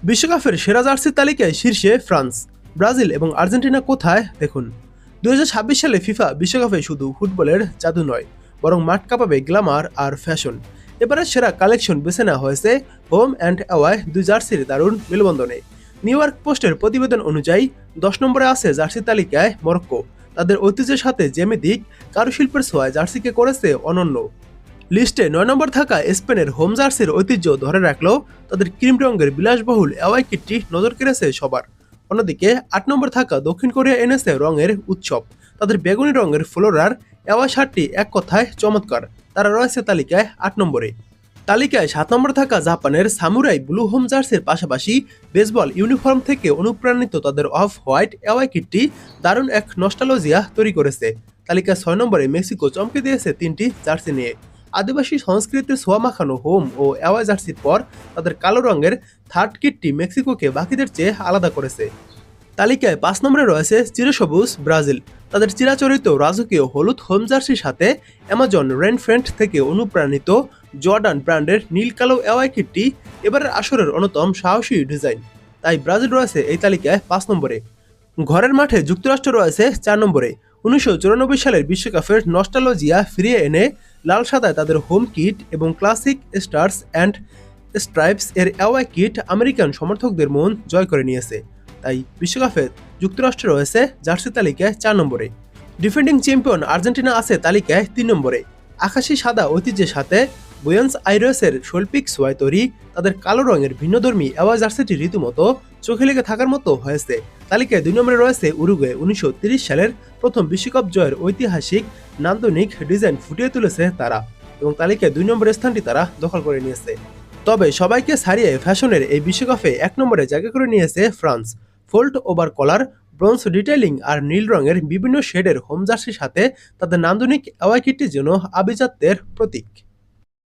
বিশ্বকাপের সেরা জার্সির তালিকায় শীর্ষে ফ্রান্স, ব্রাজিল এবং আর্জেন্টিনা কোথায় দেখুন। 2026 সালে ফিফা বিশ্বকাপে শুধু ফুটবলের জাদু নয়, বরং মাঠ কাঁপাবে গ্ল্যামার আর ফ্যাশন। এবারে সেরা কালেকশন বেছে নেওয়া হয়েছে হোম অ্যান্ড অ্যাওয়াই দুই জার্সির দারুণ মেলবন্ধনে। নিউ ইয়র্ক পোস্টের প্রতিবেদন অনুযায়ী 10 নম্বরে আছে জার্সির তালিকায় মরক্কো। তাদের ঐতিহ্যের সাথে জ্যামিতিক কারুশিল্পের ছোঁয়ায় জার্সিকে করেছে অনন্য। লিস্টে 9 নম্বর থাকা স্পেনের হোম জার্সির ঐতিহ্য ধরে রাখলেও তাদের ক্রিম রঙের বিলাসবহুল অ্যাওয়াই কিটটি নজর কেড়েছে সবার। অন্যদিকে 8 নম্বর থাকা দক্ষিণ কোরিয়া এনেছে রঙের উৎসব। তাদের বেগুনি রঙের ফ্লোরার অ্যাওয়াই শার্টটি এক কথায় চমৎকার। তারা রয়েছে তালিকায় 8 নম্বরে। তালিকায় 7 নম্বরে থাকা জাপানের সামুরাই ব্লু হোম জার্সির পাশাপাশি বেসবল ইউনিফর্ম থেকে অনুপ্রাণিত তাদের অফ হোয়াইট অ্যাওয়াই কিটটি দারুণ এক নস্টালজিয়া তৈরি করেছে। তালিকায় 6 নম্বরে মেক্সিকো চমকে দিয়েছে 3টি জার্সি নিয়ে। আদিবাসী সংস্কৃতির ছোঁয়া মাখানো হোম ও অ্যাওয়াই জার্সির পর তাদের কালো রঙের থার্ড কিটটি মেক্সিকোকে বাকিদের চেয়ে আলাদা করেছে। তালিকায় 5 নম্বরে রয়েছে চিরসবুজ ব্রাজিল। তাদের চিরাচরিত রাজকীয় হলুদ হোম জার্সির সাথে অ্যামাজন রেনফ্রেন্ট থেকে অনুপ্রাণিত জর্ডান ব্র্যান্ডের নীল কালো অ্যাওয়াই কিটটি এবারের আসরের অন্যতম সাহসী ডিজাইন। তাই ব্রাজিল রয়েছে এই তালিকায় 5 নম্বরে। ঘরের মাঠে যুক্তরাষ্ট্র রয়েছে 4 নম্বরে। 1994 সালের বিশ্বকাপের নস্টালজিয়া ফিরিয়ে এনে লাল সাদায় তাদের হোম কিট এবং ক্লাসিক স্টার্স অ্যান্ড স্ট্রাইপস এর অ্যাওয়াই কিট আমেরিকান সমর্থকদের মন জয় করে নিয়েছে। তাই বিশ্বকাপে যুক্তরাষ্ট্র রয়েছে জার্সি তালিকায় 4 নম্বরে। ডিফেন্ডিং চ্যাম্পিয়ন আর্জেন্টিনা আছে তালিকায় 3 নম্বরে। আকাশি সাদা ঐতিহ্যের সাথে বুয়েন্স আইরেসের শৈল্পিক ছোঁয়ায় তৈরি তাদের কালো রঙের ভিন্নধর্মী অ্যাওয়াই জার্সিটি রীতিমতো চোখে লেগে থাকার মতো হয়েছে। তালিকায় 2 নম্বরে রয়েছে উরুগুয়ে। 1930 সালের প্রথম বিশ্বকাপ জয়ের ঐতিহাসিক নান্দনিক ডিজাইন ফুটিয়ে তুলেছে তারা, এবং তালিকায় 2 নম্বরের স্থানটি তারা দখল করে নিয়েছে। তবে সবাইকে ছাড়িয়ে ফ্যাশনের এই বিশ্বকাপে 1 নম্বরে জায়গা করে নিয়েছে ফ্রান্স। ফোল্ড ওভার কলার, ব্রোঞ্জ ডিটেইলিং আর নীল রঙের বিভিন্ন শেডের হোম জার্সির সাথে তাদের নান্দনিক অ্যাওয়াই কিটটি যেন আভিজাত্যের প্রতীক।